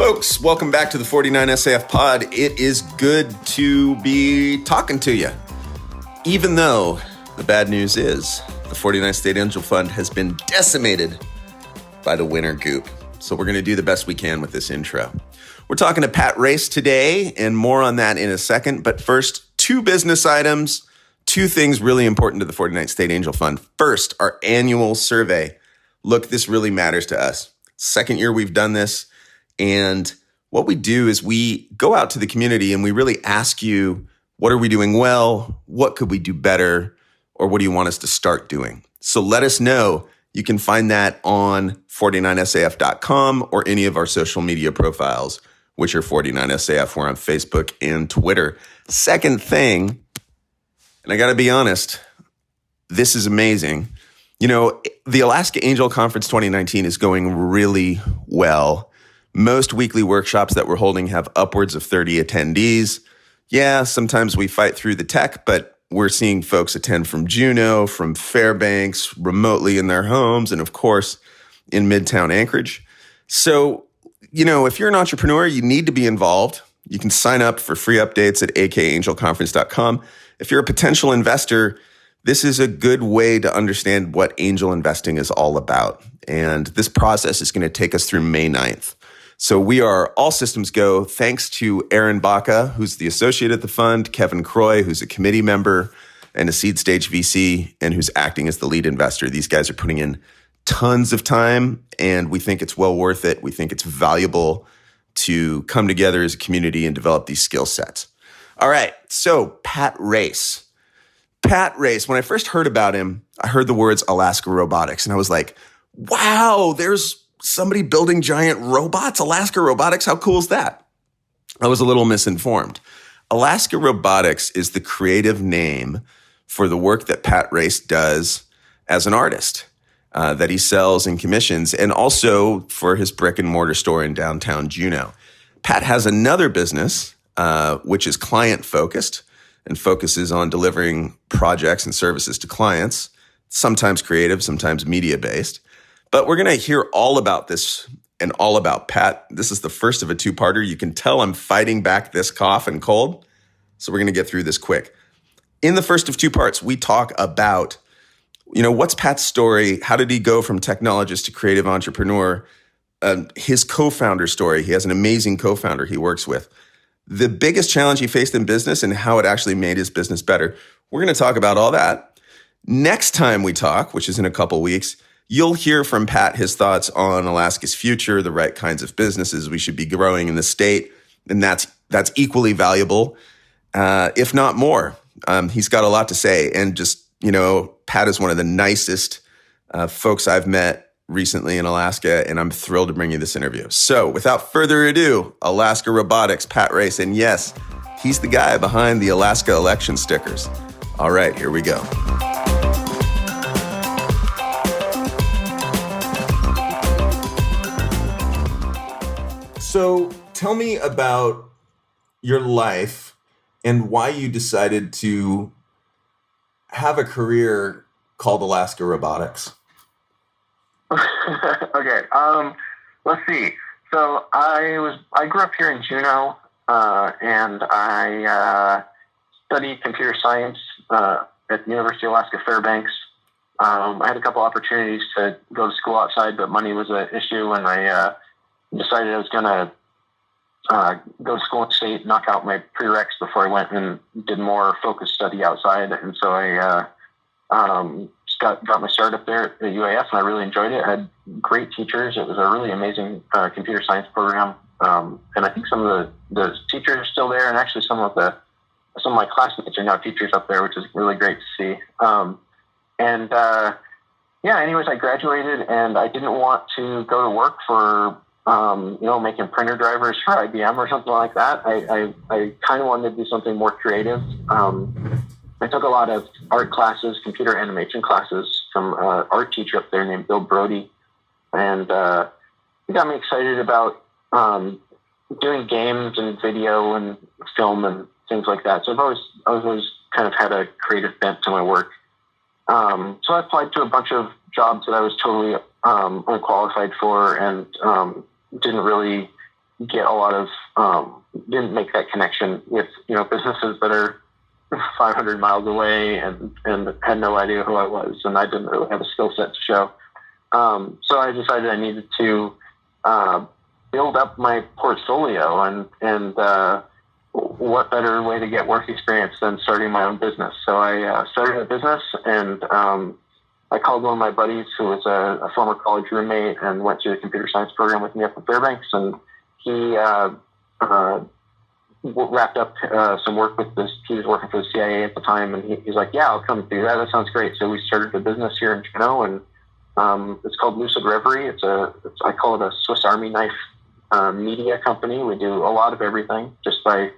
Folks, welcome back to the 49 SAF pod. It is good to be talking to you. Even though the bad news is the 49 State Angel Fund has been decimated by the winter goop. So we're going to do the best we can with this intro. We're talking to Pat Race today and more on that in a second. But first, two business items, two things really important to the 49 State Angel Fund. First, our annual survey. Look, this really matters to us. Second year we've done this. And what we do is we go out to the community and we really ask you, what are we doing well? What could we do better? Or what do you want us to start doing? So let us know. You can find that on 49saf.com or any of our social media profiles, which are 49saf. We're on Facebook and Twitter. Second thing, and I got to be honest, this is amazing. You know, the Alaska Angel Conference 2019 is going really well. Most weekly workshops that we're holding have upwards of 30 attendees. Yeah, sometimes we fight through the tech, but we're seeing folks attend from Juneau, from Fairbanks, remotely in their homes, and of course, in Midtown Anchorage. So, you know, if you're an entrepreneur, you need to be involved. You can sign up for free updates at akangelconference.com. If you're a potential investor, this is a good way to understand what angel investing is all about. And this process is going to take us through May 9th. So we are all systems go, thanks to Aaron Baca, who's the associate at the fund, Kevin Croy, who's a committee member and a seed stage VC, and who's acting as the lead investor. These guys are putting in tons of time, and we think it's well worth it. We think it's valuable to come together as a community and develop these skill sets. All right, so Pat Race. Pat Race, when I first heard about him, I heard the words Alaska Robotics, and I was like, wow, there's somebody building giant robots? Alaska Robotics? How cool is that? I was a little misinformed. Alaska Robotics is the creative name for the work that Pat Race does as an artist that he sells and commissions, and also for his brick and mortar store in downtown Juneau. Pat has another business, which is client focused and focuses on delivering projects and services to clients, sometimes creative, sometimes media based. But we're going to hear all about this and all about Pat. This is the first of a two-parter. You can tell I'm fighting back this cough and cold, so we're going to get through this quick. In the first of two parts, we talk about, you know, what's Pat's story? How did he go from technologist to creative entrepreneur? His co-founder story. He has an amazing co-founder he works with. The biggest challenge he faced in business and how it actually made his business better. We're going to talk about all that. Next time we talk, which is in a couple weeks, you'll hear from Pat his thoughts on Alaska's future, the right kinds of businesses we should be growing in the state, and that's equally valuable, if not more. He's got a lot to say, and just, you know, Pat is one of the nicest folks I've met recently in Alaska, and I'm thrilled to bring you this interview. So, without further ado, Alaska Robotics, Pat Race, and yes, he's the guy behind the Alaska election stickers. All right, here we go. So tell me about your life and why you decided to have a career called Alaska Robotics. Okay. Let's see. So I grew up here in Juneau, and I studied computer science at the University of Alaska Fairbanks. I had a couple opportunities to go to school outside, but money was an issue, and I decided I was going to go to school in state, knock out my prereqs before I went and did more focused study outside. And so I got my start up there at the UAF, and I really enjoyed it. I had great teachers. It was a really amazing computer science program. And I think some of the teachers are still there, and actually some of my classmates are now teachers up there, which is really great to see. Anyways, I graduated, and I didn't want to go to work for making printer drivers for IBM or something like that. I kind of wanted to do something more creative. I took a lot of art classes, computer animation classes from an art teacher up there named Bill Brody. And it got me excited about doing games and video and film and things like that. So I've always kind of had a creative bent to my work. So I applied to a bunch of jobs that I was totally unqualified for, and didn't really get a lot of, didn't make that connection with, businesses that are 500 miles away and had no idea who I was, and I didn't really have a skill set to show. So I decided I needed to build up my portfolio, and what better way to get work experience than starting my own business? So I started a business, and I called one of my buddies who was a former college roommate and went to the computer science program with me up in Fairbanks, and he wrapped up some work with this. He was working for the CIA at the time, and he's like, "Yeah, I'll come do that. That sounds great." So we started a business here in Juneau, and it's called Lucid Reverie. I call it a Swiss Army knife media company. We do a lot of everything just by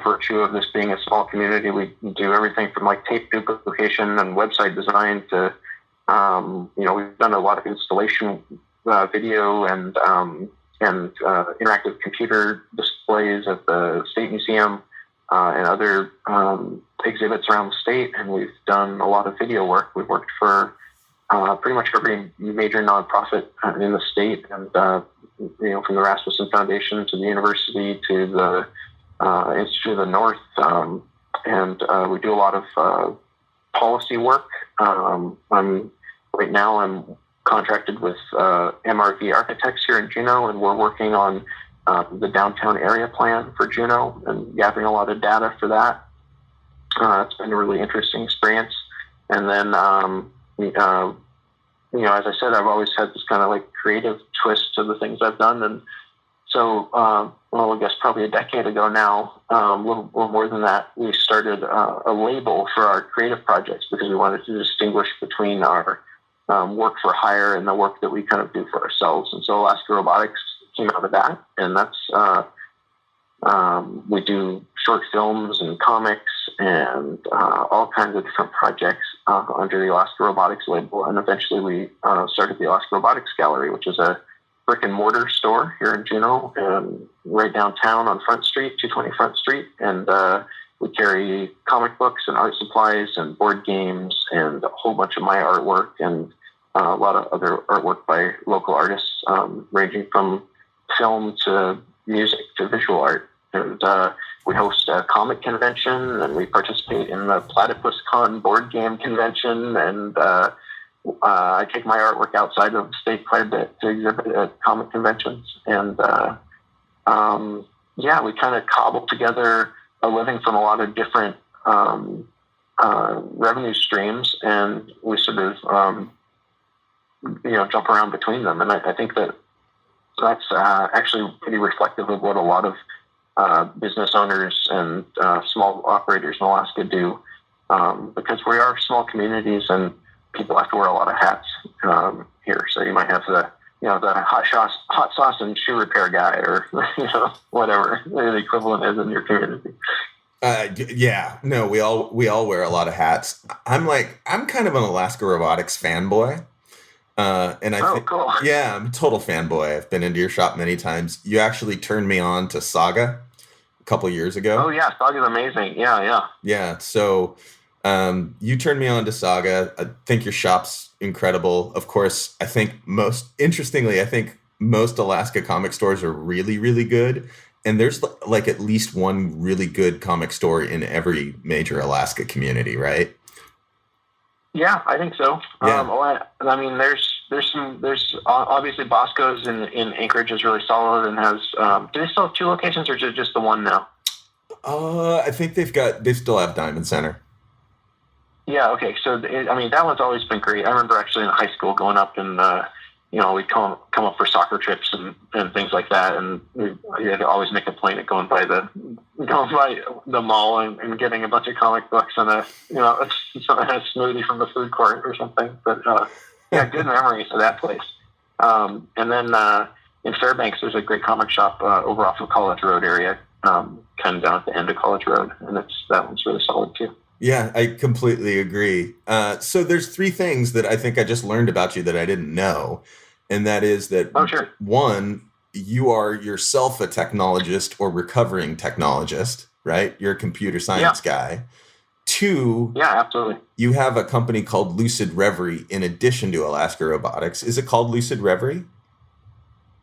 virtue of this being a small community. We do everything from like tape duplication and website design to, we've done a lot of installation video and interactive computer displays at the State Museum and other exhibits around the state. And we've done a lot of video work. We've worked for pretty much every major nonprofit in the state, and from the Rasmussen Foundation to the university to the Institute of the North, and we do a lot of policy work. Right now I'm contracted with MRV Architects here in Juneau, and we're working on the downtown area plan for Juneau and gathering a lot of data for that. It's been a really interesting experience. And then, as I said, I've always had this kind of like creative twist to the things I've done. And so, I guess probably a decade ago now, a little more than that, we started a label for our creative projects because we wanted to distinguish between our work for hire and the work that we kind of do for ourselves. And so Alaska Robotics came out of that, and that's we do short films and comics and all kinds of different projects under the Alaska Robotics label. And eventually we started the Alaska Robotics Gallery, which is a brick and mortar store here in Juneau, right downtown on Front Street, 220 Front Street. And we carry comic books and art supplies and board games and a whole bunch of my artwork and a lot of other artwork by local artists, ranging from film to music to visual art. And we host a comic convention, and we participate in the Platypus Con board game convention, and I take my artwork outside of the state quite a bit to exhibit at comic conventions. And we kind of cobbled together a living from a lot of different revenue streams, and we sort of jump around between them. And I think that's actually pretty reflective of what a lot of business owners and small operators in Alaska do, because we are small communities and people have to wear a lot of hats here. So you might have the hot sauce and shoe repair guy, or whatever the equivalent is in your community. We all wear a lot of hats. I'm kind of an Alaska Robotics fanboy. Cool. Yeah, I'm a total fanboy. I've been into your shop many times. You actually turned me on to Saga a couple years ago. Oh yeah, Saga's amazing. Yeah. Yeah. So, you turned me on to Saga. I think your shop's incredible. Of course, I think most Alaska comic stores are really, really good. And there's like at least one really good comic store in every major Alaska community, right? Yeah, I think so. Yeah. There's obviously Bosco's in Anchorage is really solid and has. Do they still have 2 locations or just the one now? I think they still have Diamond Center. Yeah. Okay. So that one's always been great. I remember actually in high school going up and we'd come up for soccer trips and things like that, and we had to always make a point of going by the mall and getting a bunch of comic books and a smoothie from the food court or something. But good memories of that place. And then in Fairbanks, there's a great comic shop over off of College Road area, kind of down at the end of College Road, and that one's really solid too. Yeah, I completely agree. So there's 3 things that I think I just learned about you that I didn't know. And that is that, sure. 1, you are yourself a technologist or recovering technologist, right? You're a computer science guy. 2, absolutely. You have a company called Lucid Reverie in addition to Alaska Robotics. Is it called Lucid Reverie?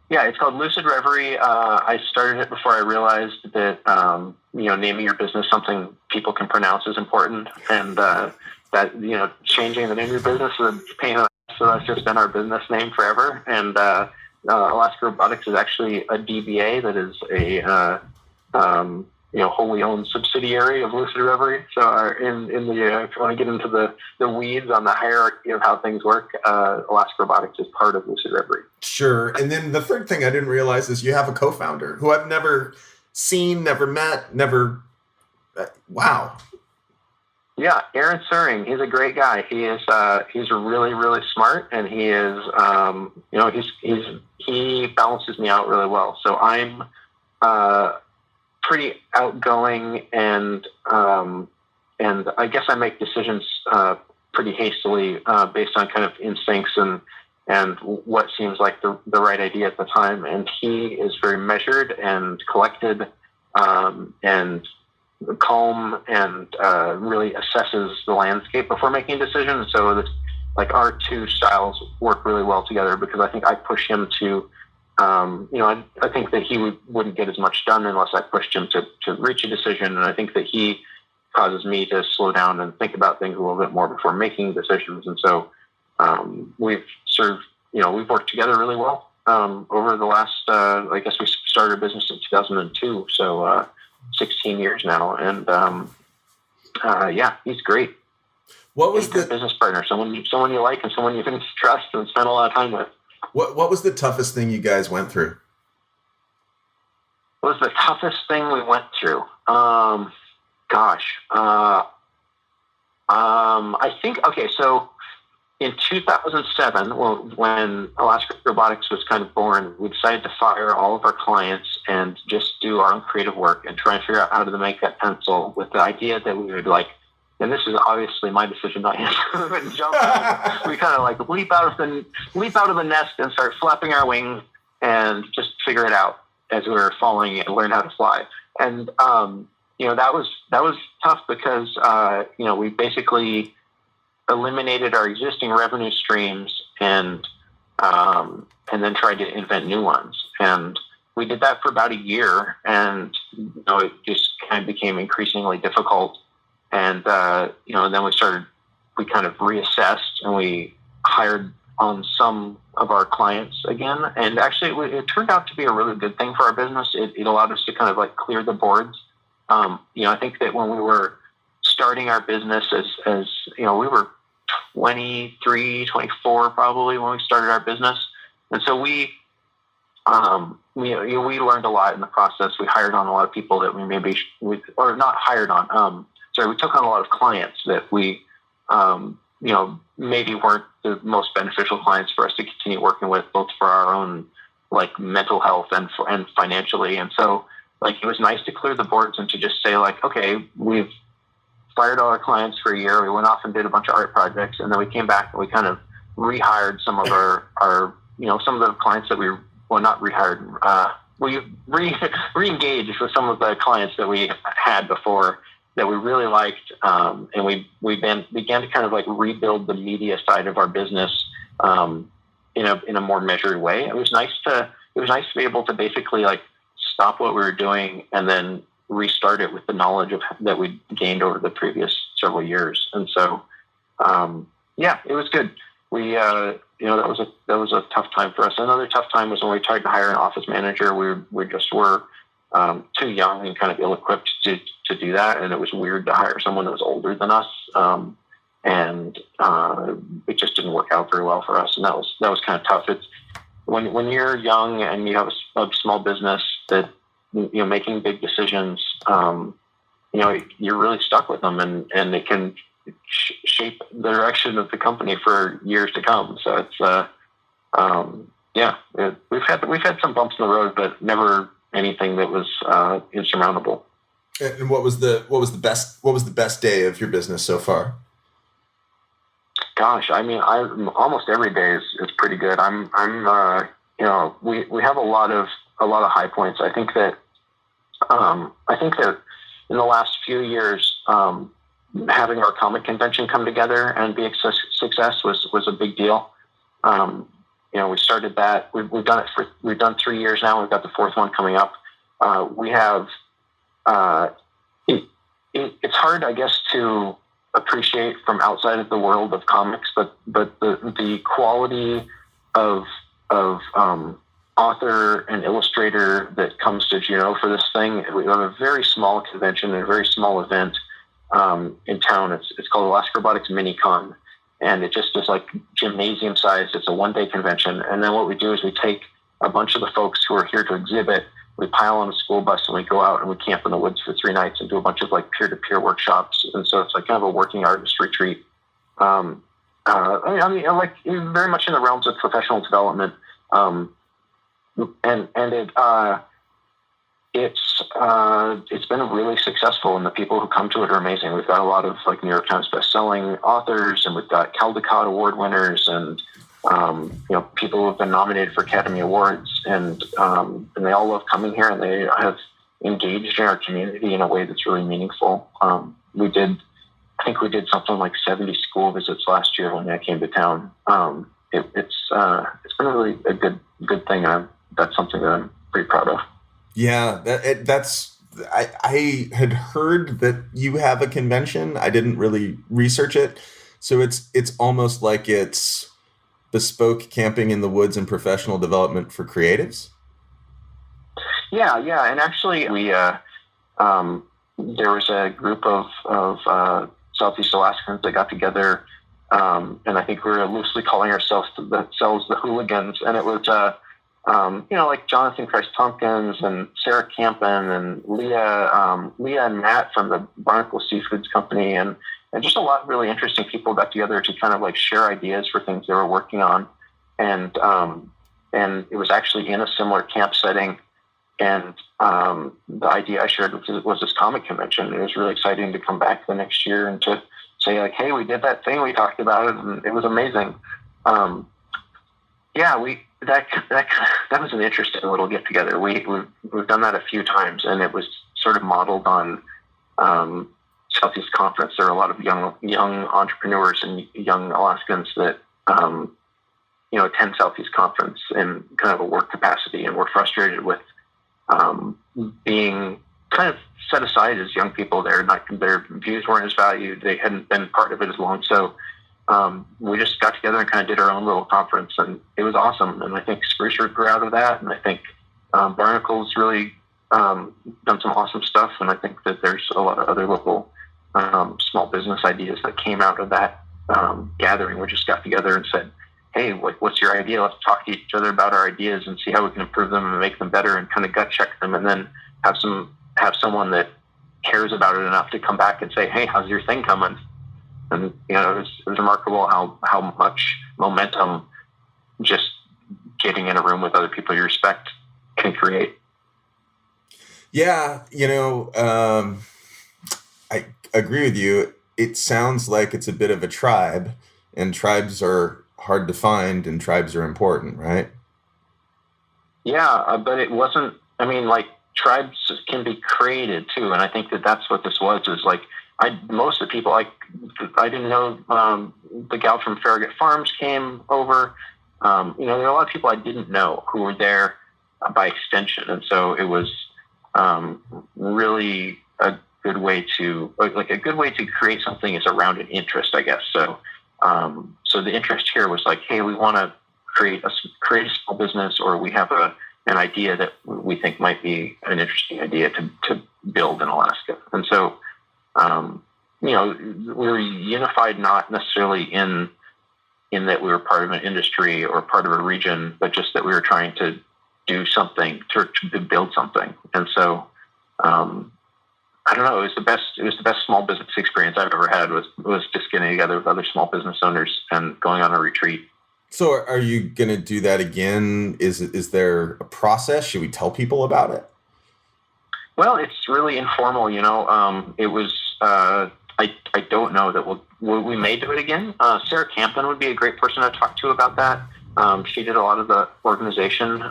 Yeah, it's called Lucid Reverie. I started it before I realized that naming your business something people can pronounce is important, and that changing the name of your business is a pain in the ass. So that's just been our business name forever. And Alaska Robotics is actually a DBA that is a wholly owned subsidiary of Lucid Reverie. So in the if you want to get into the weeds on the hierarchy of how things work, Alaska Robotics is part of Lucid Reverie. Sure. And then the third thing I didn't realize is you have a co-founder who I've never seen, never met, never. Wow. Yeah, Aaron Suring. He's a great guy. He's really, really smart, and he is he balances me out really well. So I'm pretty outgoing, and I guess I make decisions pretty hastily based on kind of instincts and what seems like the right idea at the time. And he is very measured and collected and calm and really assesses the landscape before making decisions. So like our two styles work really well together because I think I push him to, I think that he wouldn't get as much done unless I pushed him to reach a decision. And I think that he causes me to slow down and think about things a little bit more before making decisions. And so we've sort of, we've worked together really well over the last, I guess we started business in 2002. So 16 years now. And he's great. What was the business partner? Someone you like and someone you can trust and spend a lot of time with. What was the toughest thing you guys went through? What was the toughest thing we went through? I think, so in 2007, when Alaska Robotics was kind of born, we decided to fire all of our clients and just do our own creative work and try and figure out how to make that pencil with the idea that we would and this is obviously my decision, not his, and jump. We kind of leap out of the nest and start flapping our wings and just figure it out as we were falling and learn how to fly. And that was tough because we basically eliminated our existing revenue streams and then tried to invent new ones. And we did that for about a year, and it just kind of became increasingly difficult. And then we kind of reassessed, and we hired on some of our clients again. And actually, it turned out to be a really good thing for our business. It allowed us to kind of clear the boards. I think that when we were starting our business as we were 23, 24 probably when we started our business. And so we learned a lot in the process. We hired on a lot of people that we we took on a lot of clients that we, maybe weren't the most beneficial clients for us to continue working with, both for our own mental health and financially. And so it was nice to clear the boards and to just say okay, we've fired all our clients for a year. We went off and did a bunch of art projects, and then we came back and we kind of rehired some of our some of the clients that we not rehired. We re-engaged with some of the clients that we had before that we really liked, and we began to kind of rebuild the media side of our business in a more measured way. It was nice to be able to basically stop what we were doing and then restart it with the knowledge that we gained over the previous several years. And so, it was good. We, that was a tough time for us. Another tough time was when we tried to hire an office manager. We just were too young and kind of ill-equipped to do that. And it was weird to hire someone that was older than us. And it just didn't work out very well for us. And that was kind of tough. It's when you're young and you have a small business that, making big decisions, you're really stuck with them, and it can shape the direction of the company for years to come. So it's, we've had some bumps in the road, but never anything that was insurmountable. And what was the best day of your business so far? Gosh, I mean, almost every day is pretty good. We have a lot of high points. I think that in the last few years, having our comic convention come together and be a success was a big deal. we started that. We've done 3 years now. We've got the fourth one coming up. We have, it's hard, I guess, to appreciate from outside of the world of comics, but the quality of author and illustrator that comes to Juneau for this thing. We have a very small convention and a very small event in town. It's called Alaska Robotics Mini-Con, and it just is like gymnasium size. It's a one-day convention, and then what we do is we take a bunch of the folks who are here to exhibit, we pile on a school bus, and we go out and we camp in the woods for 3 nights and do a bunch of like peer-to-peer workshops. And so it's like kind of a working artist retreat. I mean, like very much in the realms of professional development. It's been really successful, and the people who come to it are amazing. We've got a lot of like New York Times best-selling authors, and we've got Caldecott Award winners, and people who have been nominated for Academy Awards, and they all love coming here, and they have engaged in our community in a way that's really meaningful. I think we did something like 70 school visits last year when I came to town. It's been really a good thing. That's something that I'm pretty proud of. Yeah, I had heard that you have a convention. I didn't really research it, so it's almost like it's bespoke camping in the woods and professional development for creatives. Yeah, and actually, we there was a group of Southeast Alaskans that got together, and I think we were loosely calling ourselves the Hooligans, and it was like Jonathan Christ Tompkins and Sarah Campen and Leah and Matt from the Barnacle Seafoods Company, and just a lot of really interesting people got together to kind of like share ideas for things they were working on, and it was actually in a similar camp setting. And the idea I shared was this comic convention. It was really exciting to come back the next year and to say like, hey, we did that thing, we talked about it, and it was amazing. That was an interesting little get together. We've done that a few times, and it was sort of modeled on Southeast Conference. There are a lot of young entrepreneurs and young Alaskans that attend Southeast Conference in kind of a work capacity, and we're frustrated with being kind of set aside as young people. Their views weren't as valued. They hadn't been part of it as long. So we just got together and kind of did our own little conference, and it was awesome. And I think Spruce Root grew out of that, and I think Barnacle's really done some awesome stuff. And I think that there's a lot of other local small business ideas that came out of that gathering. We just got together and said, hey, what's your idea? Let's talk to each other about our ideas and see how we can improve them and make them better, and kind of gut check them, and then have someone that cares about it enough to come back and say, hey, how's your thing coming? And it was remarkable how much momentum just getting in a room with other people you respect can create. Yeah, I agree with you. It sounds like it's a bit of a tribe, and tribes are hard to find, and tribes are important, right? Yeah, but it wasn't. I mean, like, tribes can be created too, and I think that's what this was. Is like, most of the people, I didn't know the gal from Farragut Farms came over. There are a lot of people I didn't know who were there by extension, and so it was really a good way to create something is around an interest, I guess. So the interest here was like, hey, we want to create a small business, or we have an idea that we think might be an interesting idea to build in Alaska. And so, we were unified, not necessarily in that we were part of an industry or part of a region, but just that we were trying to do something, to build something. And so, I don't know, it was the best small business experience I've ever had was just getting together with other small business owners and going on a retreat. So are you going to do that again? Is there a process? Should we tell people about it? Well, it's really informal, it was, I don't know that we may do it again. Sarah Campen would be a great person to talk to about that. She did a lot of the organization.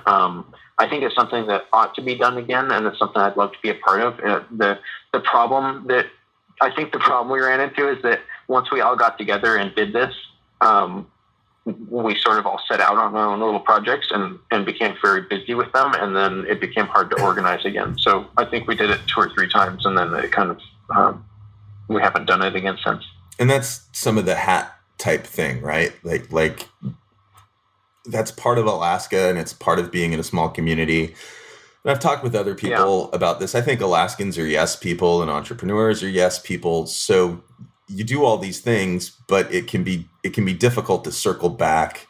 I think it's something that ought to be done again, and it's something I'd love to be a part of. The problem we ran into is that once we all got together and did this, we sort of all set out on our own little projects and became very busy with them. And then it became hard to organize again. So I think we did it 2 or 3 times, and then it kind of, we haven't done it again since. And that's some of the hat type thing, right? Like that's part of Alaska, and it's part of being in a small community. And I've talked with other people about this. I think Alaskans are yes people and entrepreneurs are yes people. So you do all these things, but it can be difficult to circle back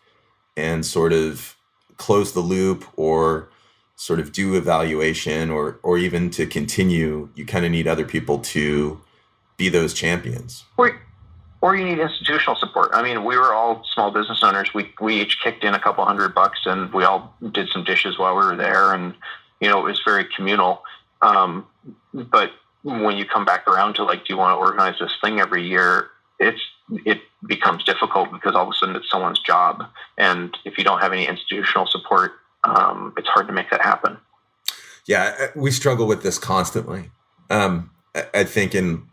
and sort of close the loop or sort of do evaluation or even to continue. You kind of need other people to be those champions. Or you need institutional support. I mean, we were all small business owners. We each kicked in a couple $100 and we all did some dishes while we were there. And, you know, it was very communal. But when you come back around to like, do you want to organize this thing every year? It becomes difficult because all of a sudden it's someone's job. And if you don't have any institutional support, it's hard to make that happen. Yeah, we struggle with this constantly. I think in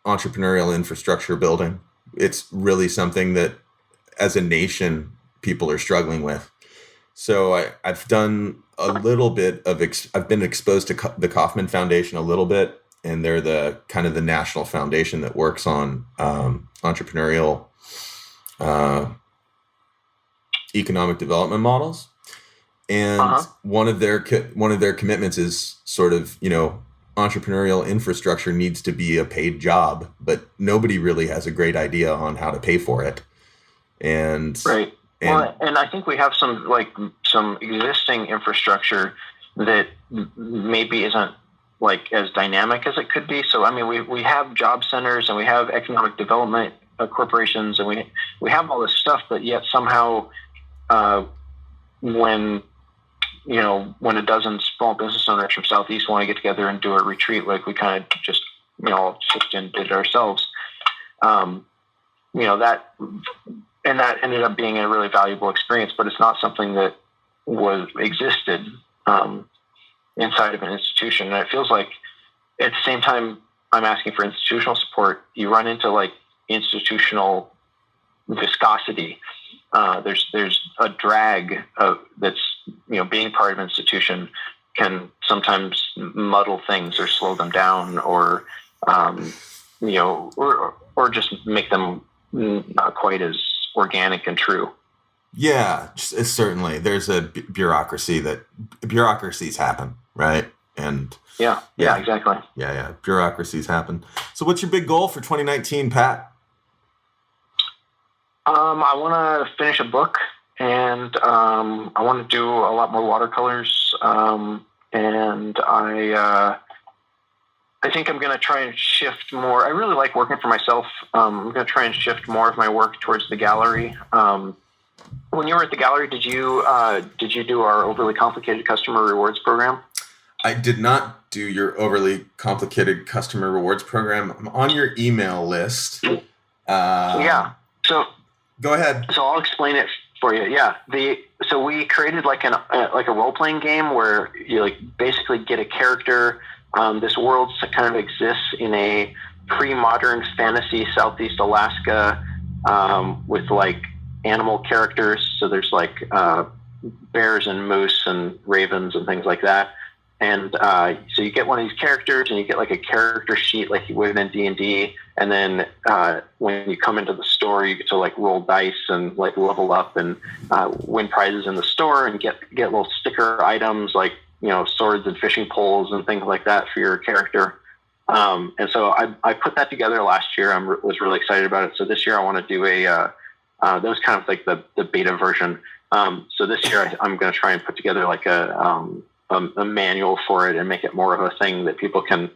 entrepreneurial infrastructure building, it's really something that as a nation, people are struggling with. So I've done a little bit of, I've been exposed to the Kauffman Foundation a little bit, and they're the kind of the national foundation that works on entrepreneurial economic development models. And one of their commitments is sort of, you know, entrepreneurial infrastructure needs to be a paid job, but nobody really has a great idea on how to pay for it. And right. And I think we have some existing infrastructure that maybe isn't like as dynamic as it could be. So, I mean, we have job centers and we have economic development corporations and we have all this stuff, but yet somehow when a dozen small business owners from Southeast want to get together and do a retreat, like we kind of just, all chipped in, did it ourselves. That ended up being a really valuable experience, but it's not something that existed inside of an institution. And it feels like at the same time I'm asking for institutional support, you run into like institutional viscosity. There's a drag that's, being part of an institution can sometimes muddle things or slow them down or just make them not quite as organic and true. Yeah, certainly. There's a bureaucracies happen, right? And yeah, exactly. Yeah. Bureaucracies happen. So what's your big goal for 2019, Pat? I want to finish a book, and I want to do a lot more watercolors. And I think I'm going to try and shift more. I really like working for myself. I'm going to try and shift more of my work towards the gallery. When you were at the gallery, did you do our overly complicated customer rewards program? I did not do your overly complicated customer rewards program. I'm on your email list. So go ahead. So I'll explain it for you. Yeah. So we created like a role playing game where you like basically get a character. This world kind of exists in a pre-modern fantasy Southeast Alaska with like animal characters. So there's like bears and moose and ravens and things like that. And so you get one of these characters and you get like a character sheet like you would in D&D. And then when you come into the store, you get to like roll dice and like level up and win prizes in the store and get little sticker items like, swords and fishing poles and things like that for your character. And so I put that together last year. I was really excited about it. So this year I want to do that was kind of like the beta version. So this year I'm going to try and put together like a manual for it and make it more of a thing that people can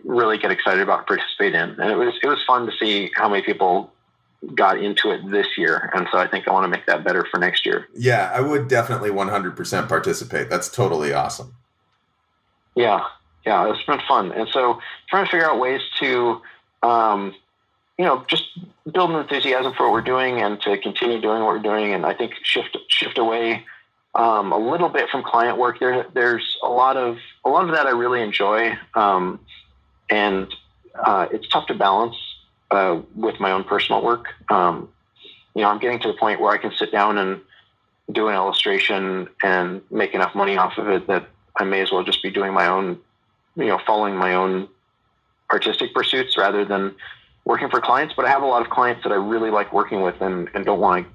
really get excited about and participate in. And it was fun to see how many people got into it this year. And so I think I want to make that better for next year. Yeah, I would definitely 100% participate. That's totally awesome. Yeah, it's been fun. And so trying to figure out ways to, just build an enthusiasm for what we're doing and to continue doing what we're doing. And I think shift away a little bit from client work. There's a lot of that I really enjoy. And it's tough to balance with my own personal work. I'm getting to the point where I can sit down and do an illustration and make enough money off of it that I may as well just be doing my own, following my own artistic pursuits rather than working for clients. But I have a lot of clients that I really like working with and don't want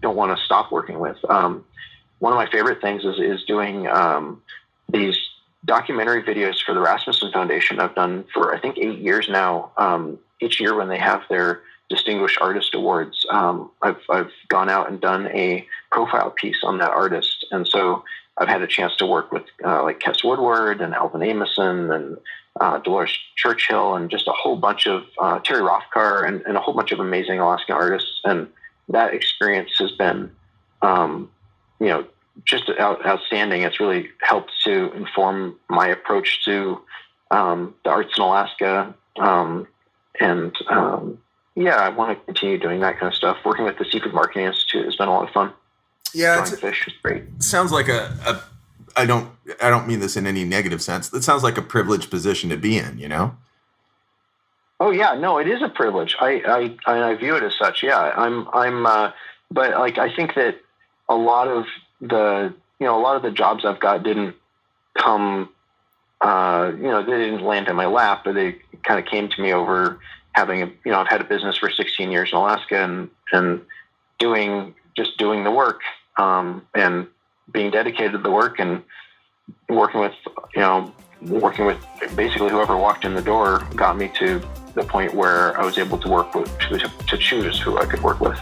to stop working with. One of my favorite things is doing these documentary videos for the Rasmussen Foundation. I've done for, I think, 8 years now. Each year when they have their Distinguished Artist Awards, I've gone out and done a profile piece on that artist. And so I've had a chance to work with like Kes Woodward and Alvin Amison and Dolores Churchill and just a whole bunch of Terry Rothkar and a whole bunch of amazing Alaskan artists. And that experience has been, just outstanding. It's really helped to inform my approach to the arts in Alaska. I want to continue doing that kind of stuff. Working with the Seafood Marketing Institute has been a lot of fun. Yeah, Drawing fish is great. Sounds like I don't mean this in any negative sense. It sounds like a privileged position to be in, Oh yeah, no, it is a privilege. I view it as such. Yeah, but like I think that a lot of the jobs I've got didn't come, they didn't land in my lap, but they kind of came to me over having I've had a business for 16 years in Alaska and doing the work, and being dedicated to the work and working with basically whoever walked in the door got me to the point where I was able to to choose who I could work with.